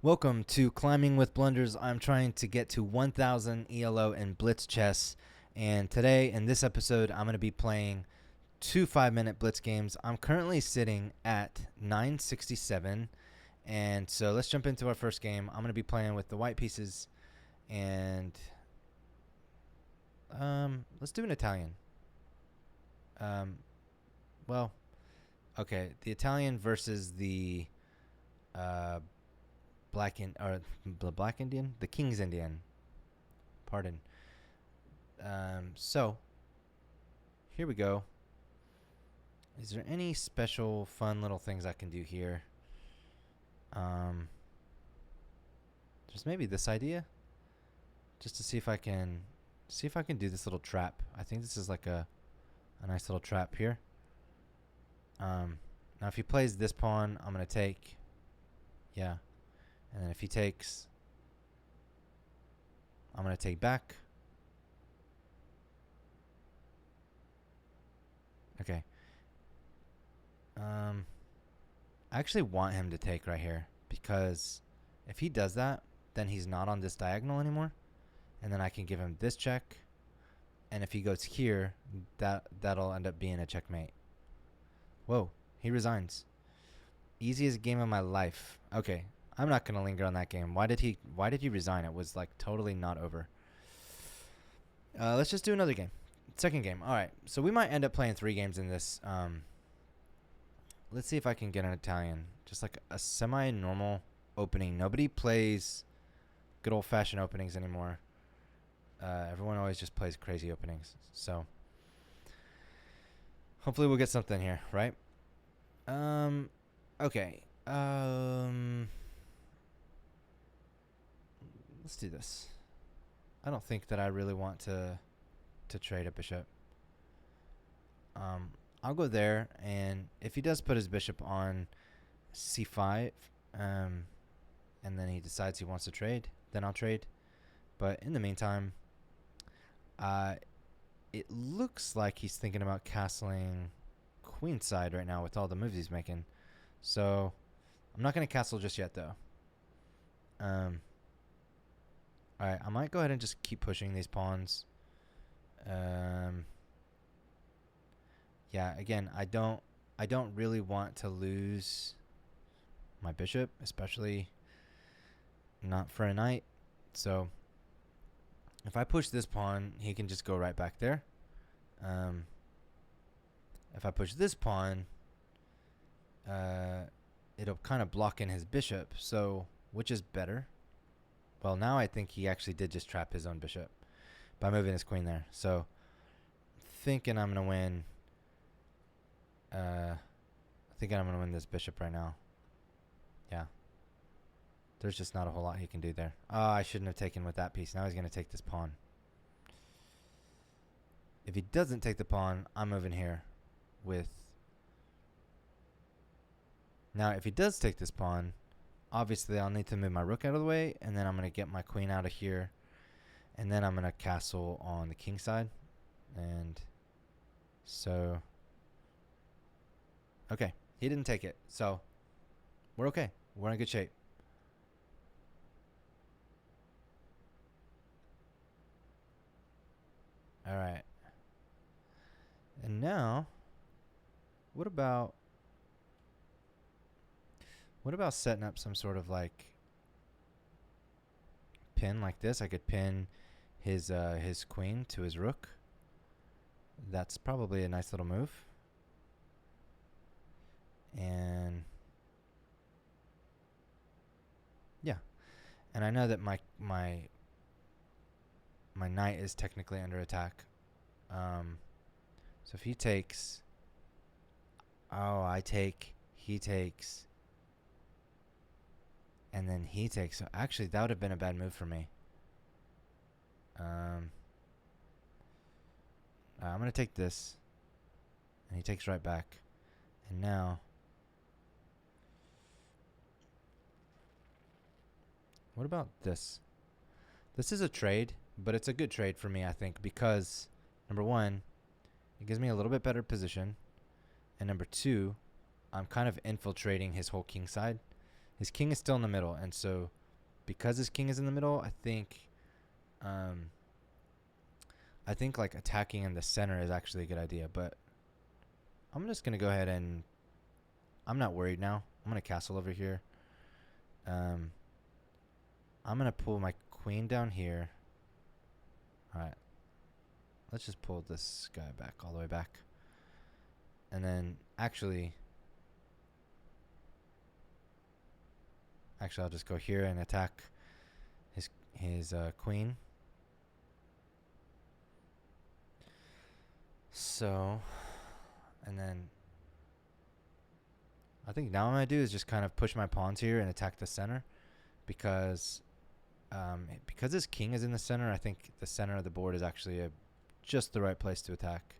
Welcome to Climbing with Blunders. I'm trying to get to 1000 ELO in Blitz chess. And today, in this episode, I'm going to be playing two 5-minute Blitz games. I'm currently sitting at 967. And so let's jump into our first game. I'm going to be playing with the white pieces. And let's do an Italian. Okay. The Italian versus the Black Indian, the King's Indian. Pardon. So here we go. Is there any special fun little things I can do here? Just maybe this idea, just to see if I can do this little trap. I think this is like a nice little trap here. Now if he plays this pawn, I'm gonna take. Yeah. And then if he takes, I'm going to take back. Okay. I actually want him to take right here, because if he does that, then he's not on this diagonal anymore. And then I can give him this check. And if he goes here, that'll end up being a checkmate. Whoa, he resigns. Easiest game of my life. Okay. I'm not going to linger on that game. Why did he resign? It was like totally not over. Let's just do another game. Second game. All right. So we might end up playing 3 games in this. Let's see if I can get an Italian. Just like a semi-normal opening. Nobody plays good old-fashioned openings anymore. Everyone always just plays crazy openings. So hopefully we'll get something here, right? Okay. Let's do this. I don't think that I really want to trade a bishop. I'll go there, and if he does put his bishop on c5, and then he decides he wants to trade, then I'll trade. But in the meantime, it looks like he's thinking about castling queenside right now with all the moves he's making. So I'm not going to castle just yet, though. Alright, I might go ahead and just keep pushing these pawns. Yeah, again, I don't really want to lose my bishop, especially not for a knight. So if I push this pawn, he can just go right back there. If I push this pawn, it'll kind of block in his bishop. So which is better? Well, now I think he actually did just trap his own bishop by moving his queen there. So, thinking I'm going to win. Thinking I'm going to win this bishop right now. Yeah. There's just not a whole lot he can do there. Oh, I shouldn't have taken with that piece. Now he's going to take this pawn. If he doesn't take the pawn, I'm moving here with. Now, if he does take this pawn, obviously, I'll need to move my rook out of the way, and then I'm going to get my queen out of here, and then I'm going to castle on the king side. And so, okay, he didn't take it, so we're okay. We're in good shape. All right. And now, what about setting up some sort of like pin like this? I could pin his queen to his rook. That's probably a nice little move. And yeah. And I know that my knight is technically under attack. So if he takes, I take, he takes, and then he takes. So actually, that would have been a bad move for me. I'm going to take this. And he takes right back. And now, what about this? This is a trade, but it's a good trade for me, I think, because, number one, it gives me a little bit better position. And number two, I'm kind of infiltrating his whole king side. His king is still in the middle, and so because his king is in the middle, um, I think like attacking in the center is actually a good idea. But I'm just gonna go ahead and I'm not worried now. I'm gonna castle over here. I'm gonna pull my queen down here. All right, let's just pull this guy back all the way back, and then actually I'll just go here and attack his queen. So, and then I think now what I'm gonna do is just kind of push my pawns here and attack the center, because his king is in the center. I think the center of the board is actually just the right place to attack.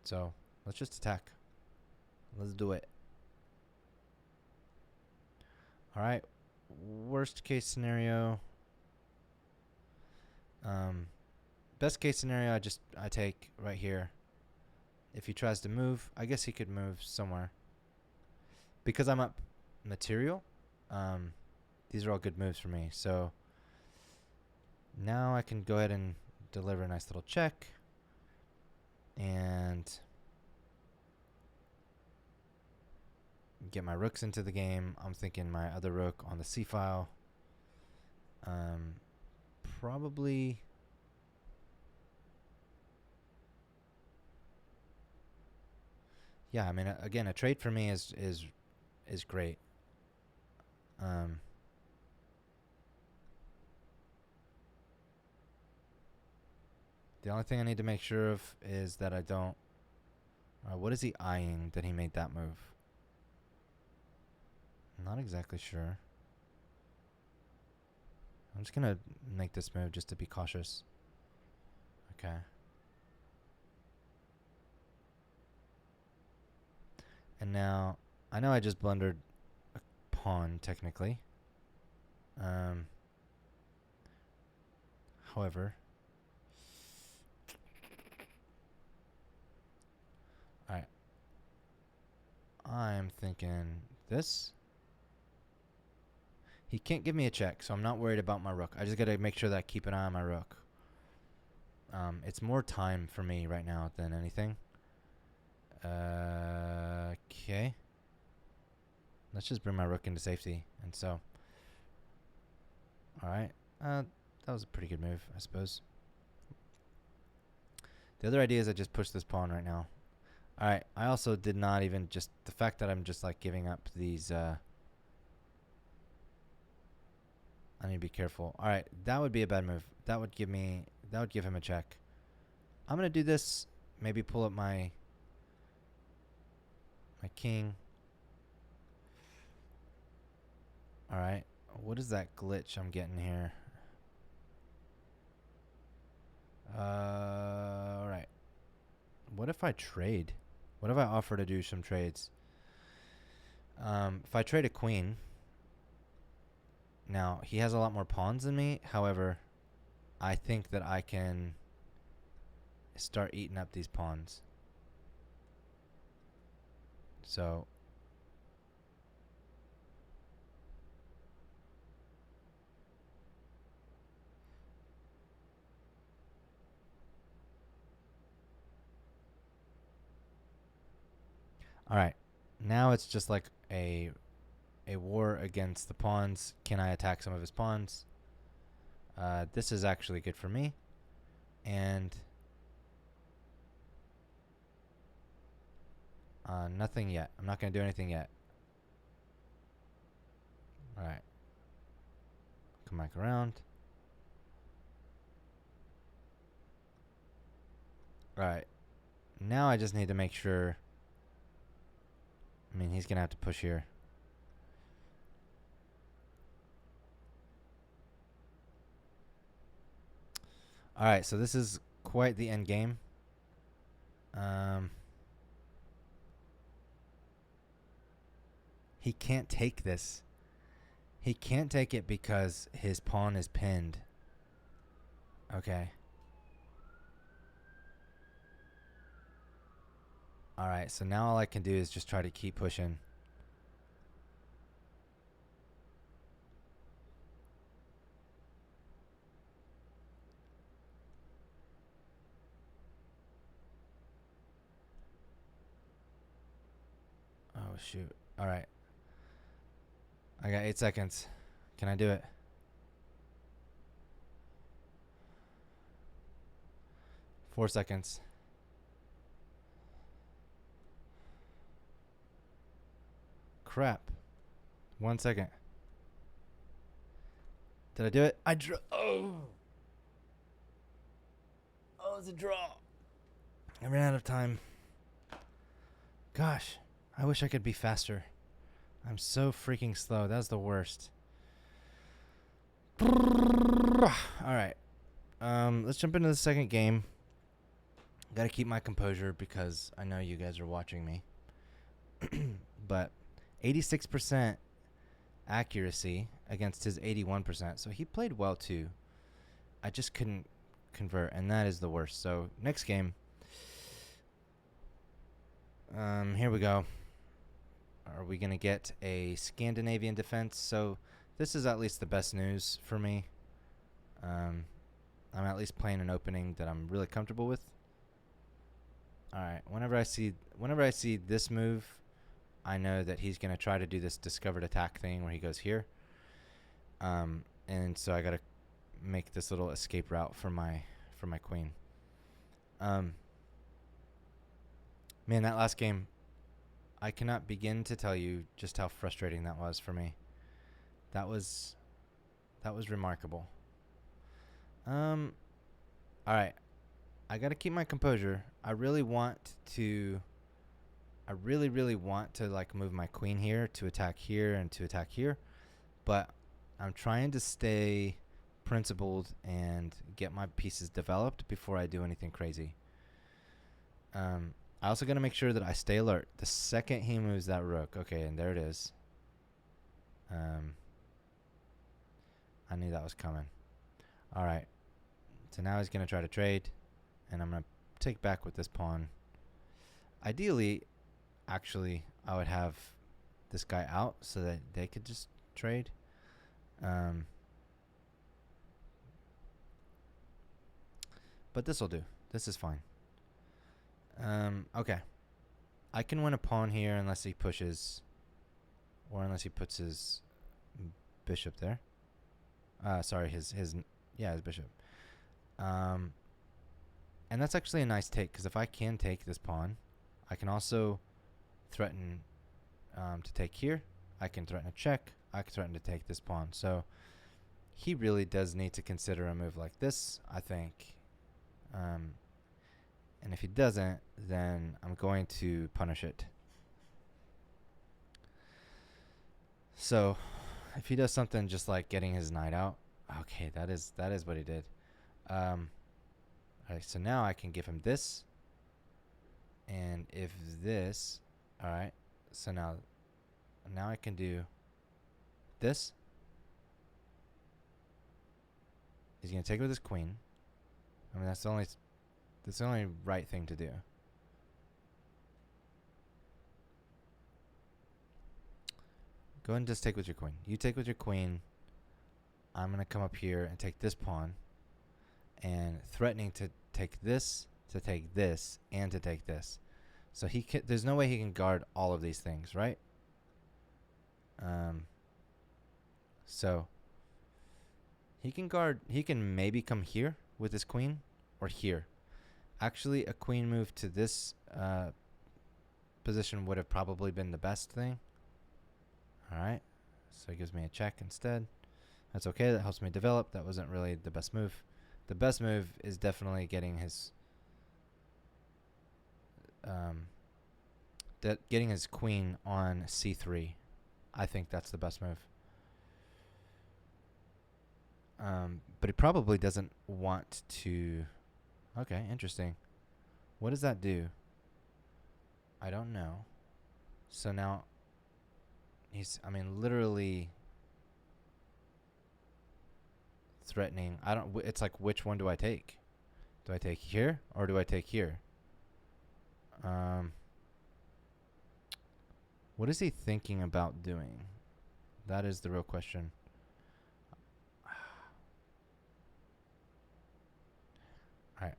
So let's just attack. Let's do it. All right. Worst case scenario. Best case scenario, I take right here. If he tries to move, I guess he could move somewhere. Because I'm up material, these are all good moves for me. So now I can go ahead and deliver a nice little check. And get my rooks into the game. I'm thinking my other rook on the c file. Probably. Yeah, I mean, again, a trade for me is great. The only thing I need to make sure of is that I don't. What is he eyeing that he made that move? I'm not exactly sure. I'm just gonna make this move just to be cautious. Okay. And now, I know I just blundered a pawn, technically. However, alright. I'm thinking this. He can't give me a check, so I'm not worried about my rook. I just gotta make sure that I keep an eye on my rook. It's more time for me right now than anything. Okay. Let's just bring my rook into safety. And so, alright. That was a pretty good move, I suppose. The other idea is I just push this pawn right now. Alright, I also did not even just, the fact that I'm just like giving up these, I need to be careful. Alright, that would be a bad move. That would give him a check. I'm gonna do this, maybe pull up my king. Alright, what is that glitch I'm getting here? Alright. What if I trade? What if I offer to do some trades? If I trade a queen, now he has a lot more pawns than me. However, I think that I can start eating up these pawns. So all right, now it's just like a war against the pawns. Can I attack some of his pawns? This is actually good for me. And nothing yet. I'm not going to do anything yet. All right. Come back around. All right. Now I just need to make sure. I mean, he's going to have to push here. All right, so this is quite the end game. He can't take this. He can't take it because his pawn is pinned. Okay. All right, so now all I can do is just try to keep pushing. shoot. All right. I got 8 seconds. Can I do it? 4 seconds. Crap. 1 second. Did I do it? I drew. Oh, it's a draw. I ran out of time. Gosh, I wish I could be faster. I'm so freaking slow. That's the worst. All right. Let's jump into the second game. Got to keep my composure because I know you guys are watching me. But 86% accuracy against his 81%. So he played well too. I just couldn't convert, and that is the worst. So next game. Here we go. Are we going to get a Scandinavian defense? So this is at least the best news for me. I'm at least playing an opening that I'm really comfortable with. All right. Whenever I see this move, I know that he's going to try to do this discovered attack thing where he goes here. And so I got to make this little escape route for my queen. Man, that last game, I cannot begin to tell you just how frustrating that was for me. That was remarkable. All right. I got to keep my composure. I really want to like move my queen here to attack here and to attack here, but I'm trying to stay principled and get my pieces developed before I do anything crazy. I also got to make sure that I stay alert. The second he moves that rook, okay, and there it is. I knew that was coming. All right. So now he's going to try to trade, and I'm going to take back with this pawn. Ideally, actually, I would have this guy out so that they could just trade. But this will do. This is fine. Okay. I can win a pawn here unless he pushes, or unless he puts his bishop there. Sorry, his bishop. And that's actually a nice take, because if I can take this pawn, I can also threaten to take here. I can threaten a check. I can threaten to take this pawn. So he really does need to consider a move like this, I think. And if he doesn't, then I'm going to punish it. So if he does something just like getting his knight out, okay, that is what he did. All right, so now I can give him this. And if this, all right, so now I can do this. He's going to take it with his queen. I mean, that's the only right thing to do. Go ahead and just take with your queen. You take with your queen. I'm going to come up here and take this pawn. And threatening to take this, and to take this. So there's no way he can guard all of these things, right? So he can maybe come here with his queen, or here. Actually, a queen move to this position would have probably been the best thing. Alright, so he gives me a check instead. That's okay, that helps me develop. That wasn't really the best move. The best move is definitely getting his queen on c3. I think that's the best move. But he probably doesn't want to. Okay, interesting. What does that do? I don't know. So now literally threatening. It's like, which one do I take? Do I take here or do I take here? What is he thinking about doing? That is the real question. Alright.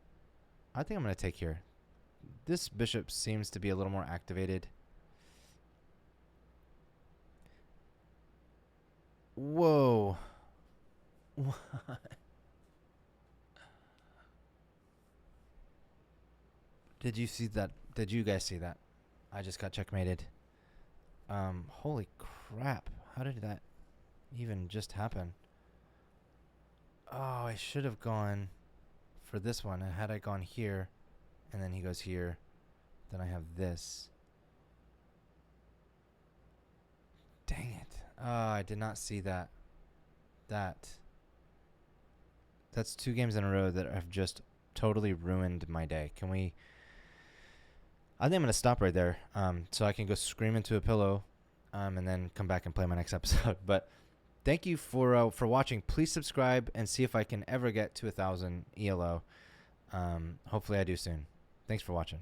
I think I'm going to take here. This bishop seems to be a little more activated. Whoa. What? Did you see that? Did you guys see that? I just got checkmated. Holy crap. How did that even just happen? Oh, I should have gone for this one. And had I gone here, and then he goes here, then I have this. Dang it. Oh, I did not see that. That's 2 games in a row that have just totally ruined my day. Can we... I think I'm going to stop right there, so I can go scream into a pillow, and then come back and play my next episode. But thank you for watching. Please subscribe and see if I can ever get to 1,000 ELO. Hopefully I do soon. Thanks for watching.